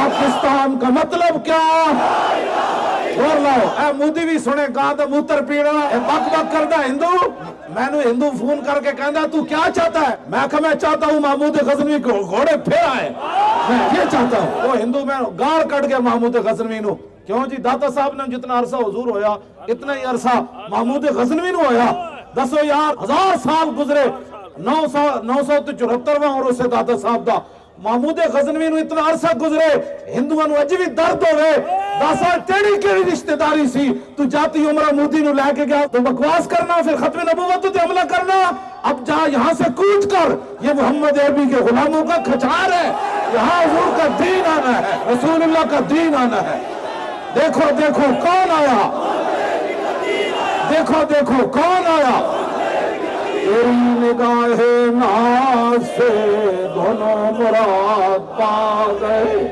पाकिस्तान का मतलब क्या? बोल लो ए मोदी भी सुने गां दा मूत्र पीना बक बक करदा हिंदू। मैंने हिंदू फोन करके कहता तू क्या चाहता है? मैं कहा मैं चाहता हूँ महमूद गजनवी को घोड़े फिर आए, मैं ये चाहता हूँ। वो हिंदू में गाल कट गया महमूद गजनवी नु। क्यों जी? दाता साहब ने जितना अरसा हुजूर होया इतना ही अरसा महमूद गजनवी नु होया। दसो यार 1000 साल गुजरे, 974वां और उसे दाता साहब दा महमूद गजनवी नु इतना अरसा गुजरे, हिंदुओं नु अज भी दर्द होवे। दसा तेरी केड़ी रिश्तेदारी सी? तू जाती उमरा मोदी नु लेके गया तो बकवास करना, फिर खत्म नबूवत पे हमला करना। अब जा यहाँ से कूच कर, ये मोहम्मद अरबी के गुलामों का खचार है। यहाँ हुजूर का दीन आना है, रसूलुल्लाह का दीन आना है। देखो देखो कौन आया, देखो देखो कौन आया। तेरी निगाहे नाज से दोनों मुराद पा गए।